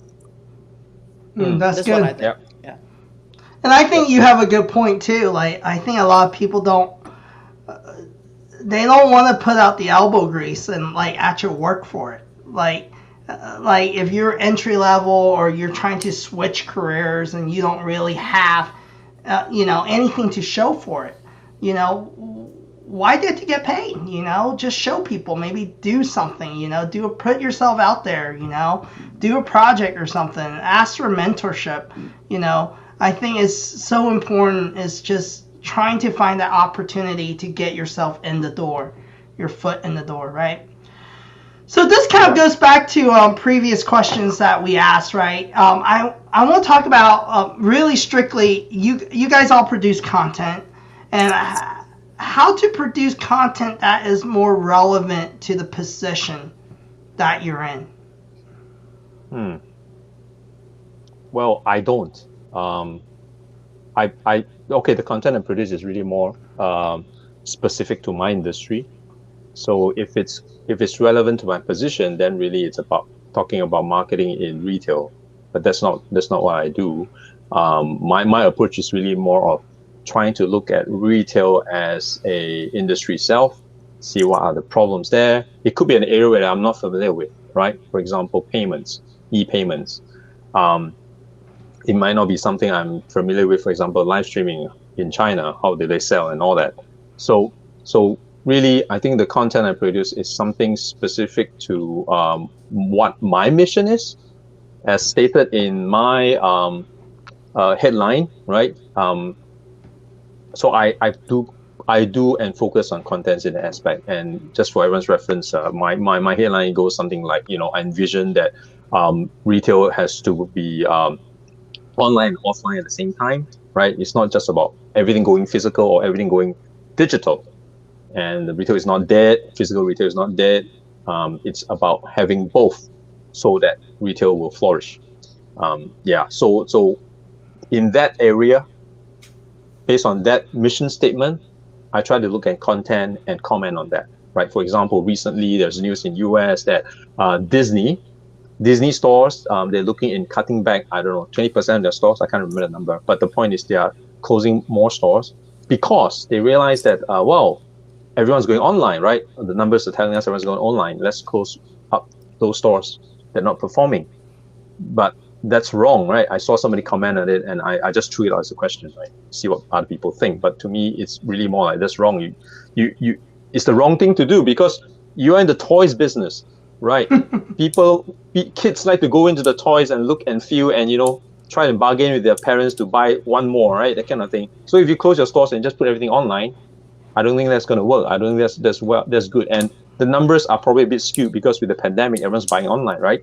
That's good. What I think. Yeah. And I think you have a good point too. Like, I think a lot of people don't want to put out the elbow grease and like actually work for it. Like if you're entry level or you're trying to switch careers and you don't really have anything to show for it, why get to get paid? Just show people, maybe do something, put yourself out there, do a project or something, ask for mentorship. I think it's so important, is just trying to find that opportunity to get yourself in the door, your foot in the door, right? So this kind of goes back to previous questions that we asked, right? I want to talk about really strictly, you guys all produce content, and how to produce content that is more relevant to the position that you're in. Well, I don't. The content I produce is really more specific to my industry. So if it's relevant to my position, then really it's about talking about marketing in retail. But that's not what I do. My approach is really more of trying to look at retail as a industry itself, see what are the problems there. It could be an area that I'm not familiar with, right? For example, payments, e-payments. it might not be something I'm familiar with. For example, live streaming in China, how do they sell and all that. So really, I think the content I produce is something specific to what my mission is, as stated in my headline, right? So I do and focus on contents in the aspect. And just for everyone's reference, my headline goes something like, I envision that retail has to be online and offline at the same time, right? It's not just about everything going physical or everything going digital. And the retail is not dead, physical retail is not dead. It's about having both so that retail will flourish. So in that area, based on that mission statement, I try to look at content and comment on that, right? For example, recently there's news in US that Disney stores, they're looking in cutting back, 20% of their stores. I can't remember the number, but the point is they are closing more stores because they realize that, everyone's going online, right? The numbers are telling us everyone's going online. Let's close up those stores that are not performing. But that's wrong, right? I saw somebody comment on it, and I just threw it out as a question, right? See what other people think. But to me, it's really more like that's wrong. It's the wrong thing to do because you are in the toys business, right? Kids like to go into the toys and look and feel and try and bargain with their parents to buy one more, right? That kind of thing. So if you close your stores and just put everything online, I don't think that's going to work. I don't think that's good. And the numbers are probably a bit skewed because with the pandemic, everyone's buying online, right?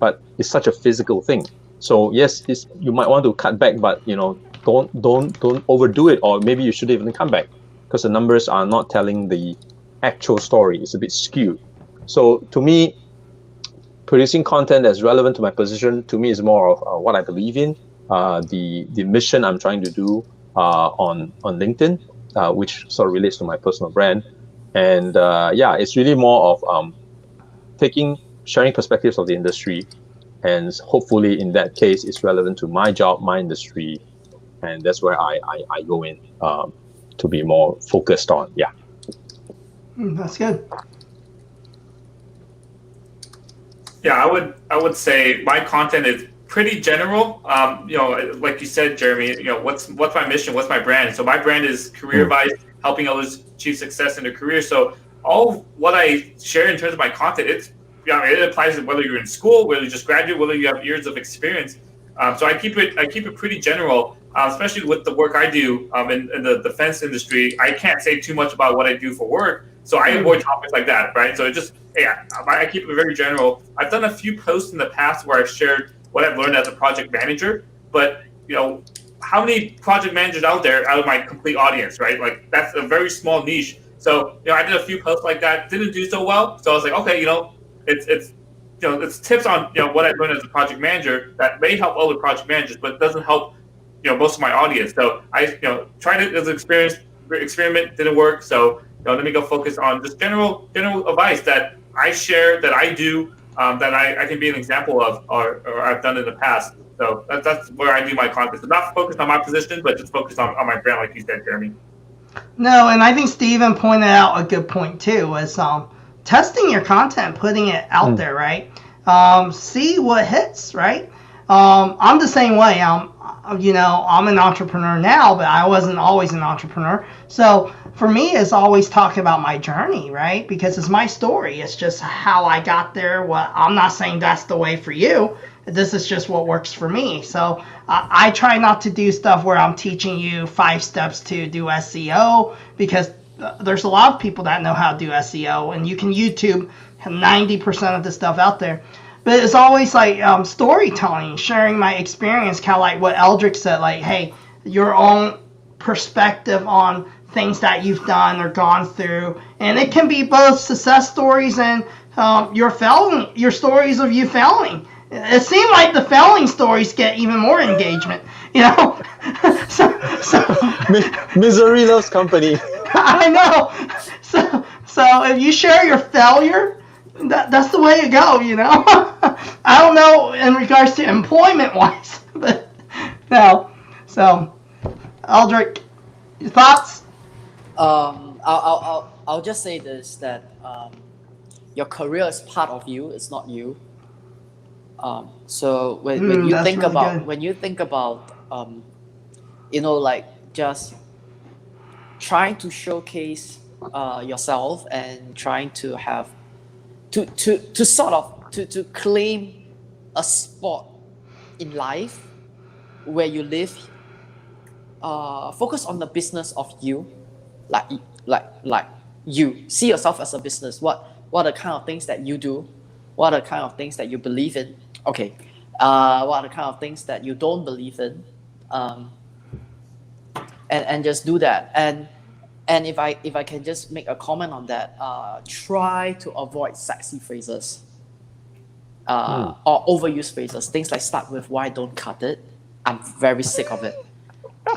But it's such a physical thing. So yes, you might want to cut back, but don't overdo it, or maybe you shouldn't even come back because the numbers are not telling the actual story. It's a bit skewed. So to me, producing content that's relevant to my position to me is more of what I believe in, the mission I'm trying to do on LinkedIn. Which sort of relates to my personal brand. And it's really more of sharing perspectives of the industry. And hopefully in that case, it's relevant to my job, my industry. And that's where I go in to be more focused on. Yeah. That's good. Yeah, I would say my content is pretty general. Like you said, Jeremy, what's my mission? What's my brand? So my brand is career advice, helping others achieve success in their career. So all what I share in terms of my content, it applies to whether you're in school, whether you just graduate, whether you have years of experience. So I keep it pretty general, especially with the work I do in the defense industry. I can't say too much about what I do for work, so I avoid topics like that, right? So I keep it very general. I've done a few posts in the past where I've shared what I've learned as a project manager, but how many project managers out there out of my complete audience, right? Like that's a very small niche. So I did a few posts like that, didn't do so well. So I was like, okay, it's tips on what I learned as a project manager that may help other project managers, but doesn't help most of my audience. So I tried it as an experiment, didn't work. So let me go focus on just general advice that I share, that I do. That I can be an example of, or I've done in the past. So that's where I do my content. So not focused on my position, but just focused on my brand, like you said, Jeremy. No, and I think Steven pointed out a good point too, was testing your content, putting it out there, right? See what hits, right? I'm the same way. I'm an entrepreneur now, but I wasn't always an entrepreneur. So for me, it's always talking about my journey, right? Because it's my story. It's just how I got there. I'm not saying that's the way for you. This is just what works for me. So I try not to do stuff where I'm teaching you 5 steps to do SEO, because there's a lot of people that know how to do SEO, and you can YouTube 90% of the stuff out there. But it's always like storytelling, sharing my experience, kind of like what Eldrick said, like, hey, your own perspective on things that you've done or gone through. And it can be both success stories and your stories of you failing. It seemed like the failing stories get even more engagement, so misery loves company. I know. So if you share your failure, that's the way to go, I don't know in regards to employment wise, but no. So, Eldrick, your thoughts? I'll just say this, that your career is part of you, it's not you. So when you that's think really about good. like just trying to showcase yourself and trying to have to sort of to claim a spot in life where you live, focus on the business of you, like like you see yourself as a business. What are the kind of things that you do? What are the kind of things that you believe in? Okay, what are the kind of things that you don't believe in? And just do that. And if I can just make a comment on that, try to avoid sexy phrases or overused phrases. Things like start with why, don't cut it. I'm very sick of it.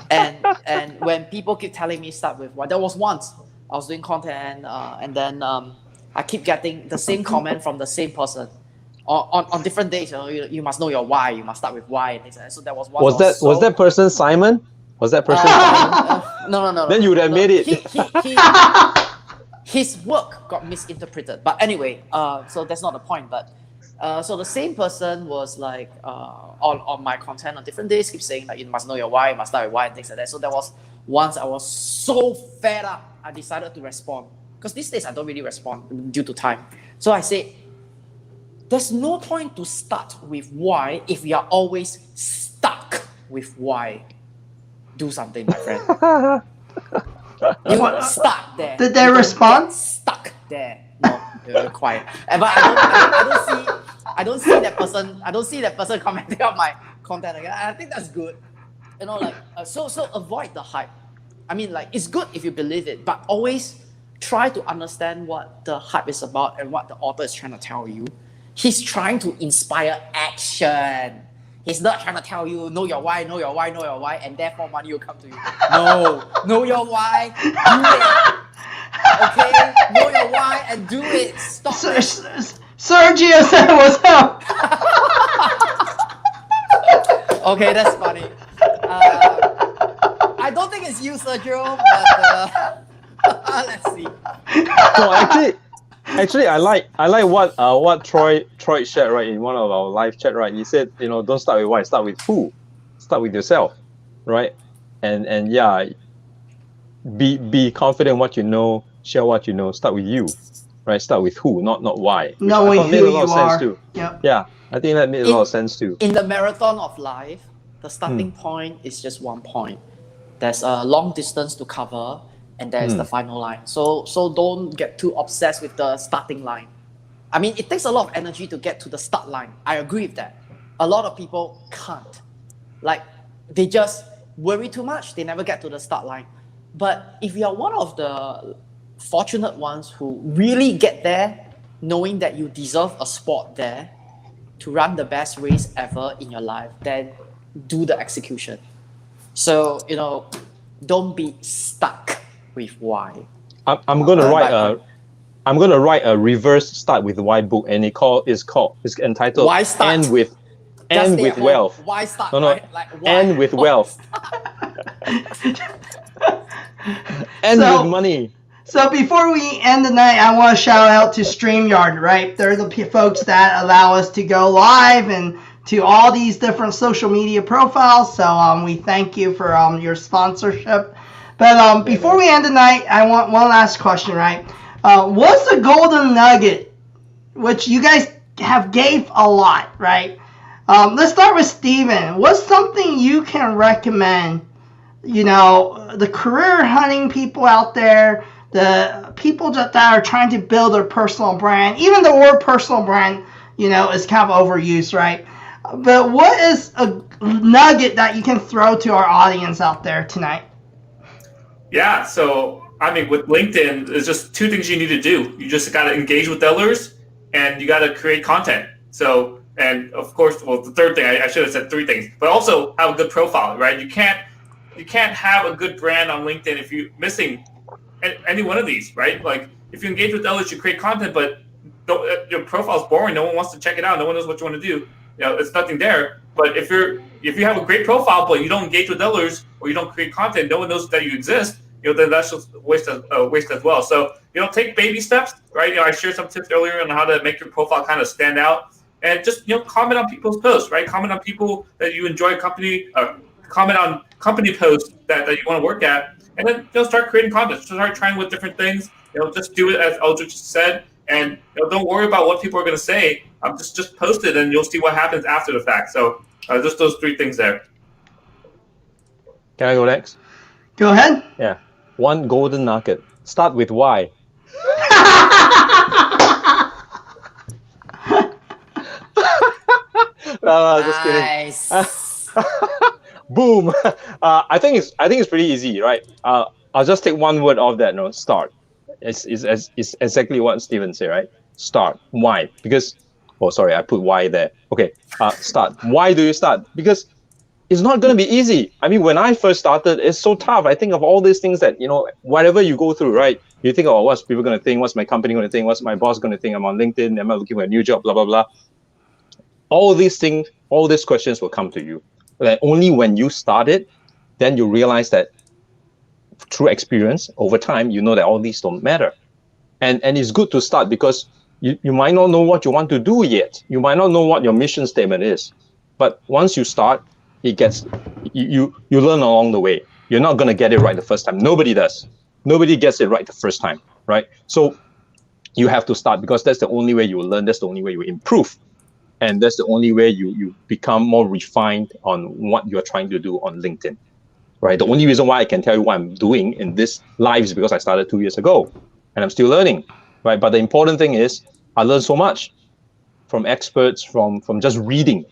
And when people keep telling me start with why, there was once I was doing content and then I keep getting the same comment from the same person on different days. You must know your why. You must start with why and things like that. So there was one. Was that person Simon? Was that person Simon? No. Then you would have made it. His work got misinterpreted. But anyway, so that's not the point. But so the same person was like on my content on different days, keep saying like you must know your why, you must start with why and things like that. So there was once I was so fed up, I decided to respond. Because these days I don't really respond due to time. So I said, there's no point to start with why if you are always stuck with why. Do something, my friend. You stuck there. Did they respond? Stuck there. No, you're quiet. But I don't see that person. I don't see that person commenting on my content again. I think that's good. So avoid the hype. I mean, like, it's good if you believe it, but always try to understand what the hype is about and what the author is trying to tell you. He's trying to inspire action. He's not trying to tell you, know your why, and therefore money will come to you. No, know your why, do it. Okay? Know your why and do it. Stop it. Sergio said what's up. Okay, that's funny. I don't think it's you, Sergio, but let's see. No, actually, I like what Troy shared right in one of our live chat, right? He said, don't start with why, start with who, start with yourself, right? And yeah, be confident in what you know, share what you know, start with you, right? Start with who, not why. Knowing who made a lot of you sense are. too. Yep. Yeah, I think that made a lot of sense too. In the marathon of life, the starting point is just one point. There's a long distance to cover, and there's the final line. So don't get too obsessed with the starting line. I mean, it takes a lot of energy to get to the start line. I agree with that. A lot of people can't. Like, they just worry too much, they never get to the start line. But if you're one of the fortunate ones who really get there, knowing that you deserve a spot there to run the best race ever in your life, then do the execution. So, don't be stuck with why. I'm gonna write a reverse start with why book, and it's entitled Why Start? End with Wealth. Why start? No, Right? Like, why? End with wealth. End with money. So before we end the night, I want to shout out to StreamYard, right? They're the folks that allow us to go live and to all these different social media profiles. So we thank you for your sponsorship. But before we end the night, I want one last question, right? What's the golden nugget, which you guys have gave a lot, right? Let's start with Steven. What's something you can recommend, the career hunting people out there, the people that are trying to build their personal brand? Even the word personal brand, is kind of overused, right? But what is a nugget that you can throw to our audience out there tonight? Yeah, so I mean, with LinkedIn, there's just two things you need to do. You just got to engage with others, and you got to create content. So, and of course, well, the third thing, I should have said three things, but also have a good profile, right? You can't have a good brand on LinkedIn if you're missing any one of these, right? Like, if you engage with others, you create content, but your profile's boring. No one wants to check it out. No one knows what you want to do. It's nothing there. But if you have a great profile, but you don't engage with others or you don't create content, no one knows that you exist. Then that's just a waste as well. So take baby steps, right? I shared some tips earlier on how to make your profile kind of stand out. and just comment on people's posts, right? Comment on people that you enjoy comment on company posts that you want to work at, and then start creating content. Start trying with different things. Just do it as Eldridge just said, and don't worry about what people are going to say. Just post it, and you'll see what happens after the fact. So just those 3 things there. Can I go next? Go ahead. Yeah. One golden nugget. Start with why. No, just kidding. Nice. Boom. I think it's pretty easy, right? I'll just take one word off that. No, start. It's exactly what Steven said, right? Start. Why? Because, I put why there. Okay. Start. Why do you start? Because it's not going to be easy. I mean, when I first started, it's so tough. I think of all these things that, whatever you go through, right? You think, what's people going to think? What's my company going to think? What's my boss going to think? I'm on LinkedIn. Am I looking for a new job? Blah, blah, blah. All these things, all these questions will come to you. Like only when you start it, then you realize that through experience, over time, you know that all these don't matter. And it's good to start because you might not know what you want to do yet. You might not know what your mission statement is. But once you start, it gets you learn along the way. You're not going to get it right the first time. Nobody does. Nobody gets it right the first time, right? So you have to start because that's the only way you will learn. That's the only way you will improve. And that's the only way you become more refined on what you're trying to do on LinkedIn, right? The only reason why I can tell you what I'm doing in this live is because I started 2 years ago and I'm still learning, right? But the important thing is I learned so much from experts, from just reading,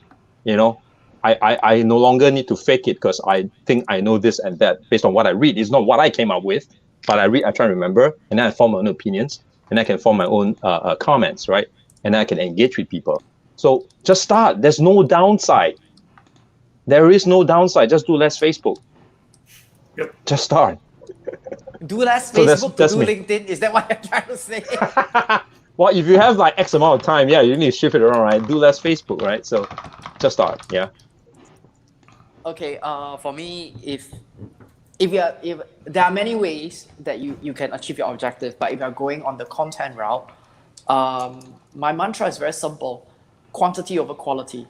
I no longer need to fake it because I think I know this and that based on what I read. It's not what I came up with, but I try to remember, and then I form my own opinions, and I can form my own comments, right? And I can engage with people. So just start. There's no downside. There is no downside. Just do less Facebook. Yep. Just start. Do less So Facebook that's to do me. LinkedIn. Is that what you're trying to say? Well, if you have like X amount of time, you need to shift it around, right? Do less Facebook, right? So just start. Yeah. Okay. For me, if there are many ways that you can achieve your objective, but if you're going on the content route, my mantra is very simple: quantity over quality.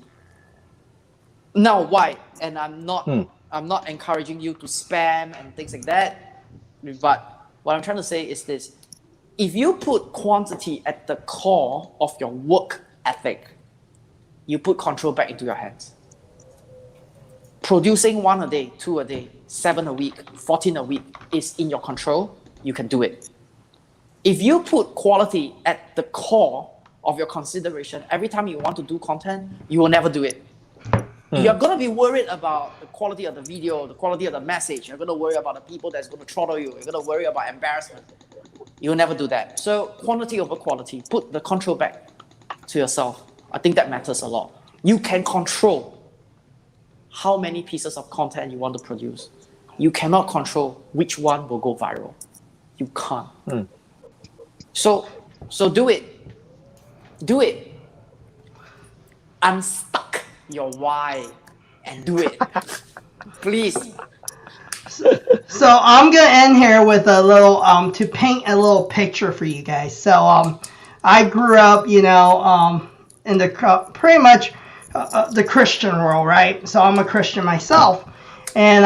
Now, why? And I'm not encouraging you to spam and things like that. But what I'm trying to say is this: if you put quantity at the core of your work ethic, you put control back into your hands. Producing 1 a day, 2 a day, 7 a week, 14 a week is in your control. You can do it. If you put quality at the core of your consideration, every time you want to do content, you will never do it. You're going to be worried about the quality of the video, the quality of the message. You're going to worry about the people that's going to throttle you. You're going to worry about embarrassment. You'll never do that. So quantity over quality. Put the control back to yourself. I think that matters a lot. You can control how many pieces of content you want to produce. You cannot control which one will go viral. You can't. So do it. Do it. Unstuck your why and do it. Please. So I'm gonna end here with a little to paint a little picture for you guys. So I grew up, in the pretty much the Christian world, right? So I'm a Christian myself, and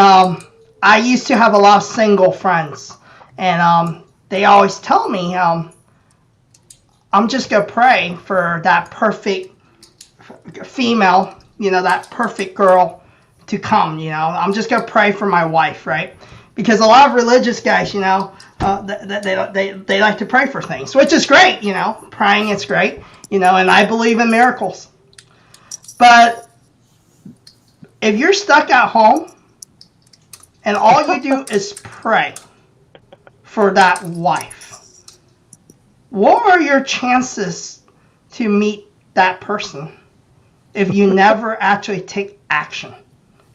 I used to have a lot of single friends, and they always tell me I'm just gonna pray for that perfect female, that perfect girl to come. I'm just gonna pray for my wife, right? Because a lot of religious guys, they like to pray for things, which is great. Praying is great, and I believe in miracles. But if you're stuck at home and all you do is pray for that wife, what are your chances to meet that person if you never actually take action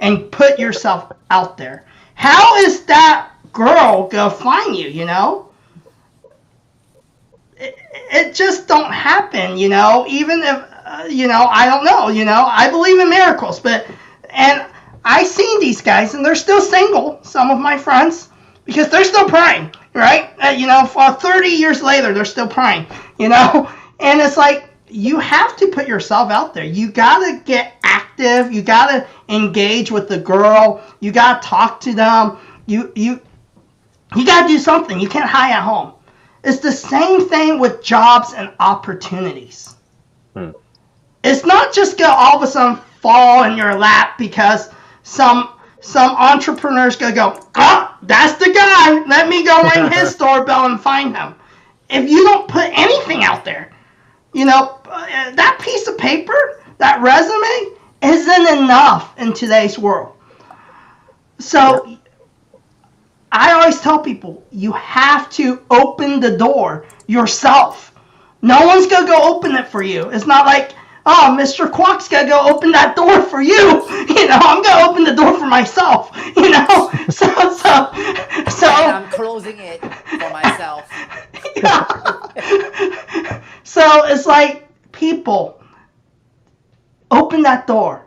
and put yourself out there? How is that girl gonna find you? It just don't happen. Even if I don't know. I believe in miracles, and I seen these guys and they're still single. Some of my friends, because they're still praying, right? For 30 years later, they're still praying. And it's like, you have to put yourself out there. You gotta get active. You gotta engage with the girl. You gotta talk to them. You gotta do something. You can't hide at home. It's the same thing with jobs and opportunities. It's not just gonna all of a sudden fall in your lap because some entrepreneur's gonna go, oh, that's the guy. Let me go ring his doorbell and find him. If you don't put anything out there, that piece of paper, that resume, isn't enough in today's world. So I always tell people, you have to open the door yourself. No one's going to go open it for you. It's not like, oh, Mr. Kwok's got to go open that door for you. I'm going to open the door for myself. So And I'm closing it for myself. So it's like, people, open that door.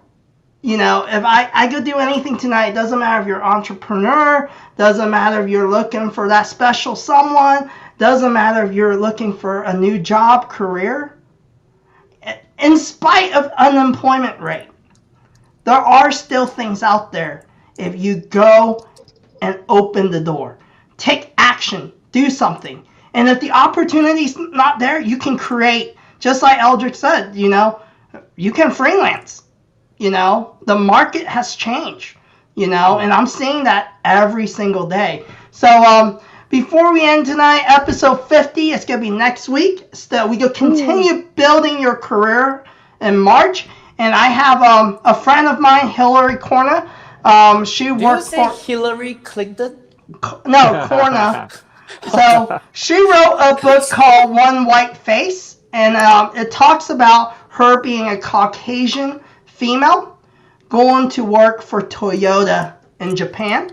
If I go do anything tonight, it doesn't matter if you're an entrepreneur, doesn't matter if you're looking for that special someone, doesn't matter if you're looking for a new job, career. In spite of unemployment rate, there are still things out there if you go and open the door. Take action. Do something. And if the opportunity's not there, you can create, just like Eldrick said, you can freelance. The market has changed, and I'm seeing that every single day. So before we end tonight, episode 50, it's going to be next week. So we go continue building your career in March. And I have a friend of mine, Hillary Corna. She worked for Hillary Clinton? No, Corna. So she wrote a book called One White Face, and it talks about her being a Caucasian female going to work for Toyota in Japan,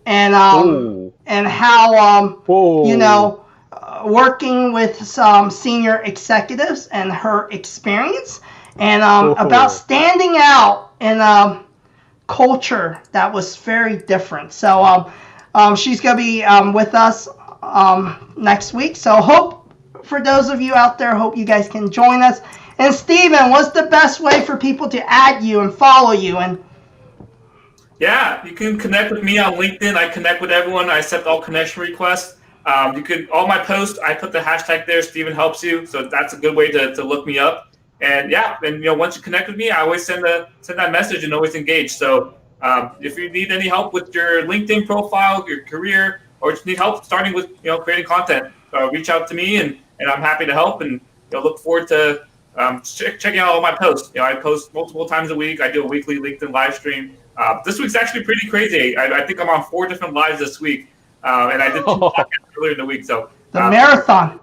and how working with some senior executives and her experience, and about standing out in a culture that was very different. So she's going to be with us next week. So hope for those of you out there, hope you guys can join us. And Steven, what's the best way for people to add you and follow you? Yeah, you can connect with me on LinkedIn. I connect with everyone. I accept all connection requests. All my posts, I put the hashtag there, Steven Helps You. So that's a good way to look me up. And once you connect with me, I always send that message and always engage. So if you need any help with your LinkedIn profile, your career, or just need help starting with creating content, reach out to me and I'm happy to help. And look forward to checking out all my posts. I post multiple times a week. I do a weekly LinkedIn live stream. This week's actually pretty crazy. I think I'm on 4 different lives this week, and I did 2 podcasts earlier in the week. So the marathon.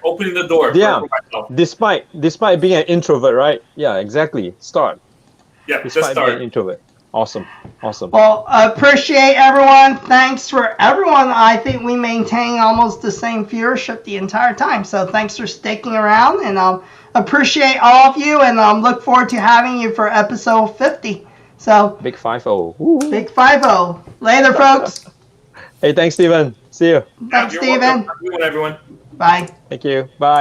Opening the door. Yeah. For myself. Despite being an introvert, right? Yeah, exactly. Start. Yeah, Despite just start. being an introvert. Awesome. Well, appreciate everyone. Thanks for everyone. I think we maintain almost the same viewership the entire time. So thanks for sticking around, and appreciate all of you, and look forward to having you for episode 50. So Big 5-0. Big 5-0. Later, folks. Hey, thanks, Steven. See you. Thanks, You're Steven. welcome. Have a good one, everyone. Bye. Thank you. Bye.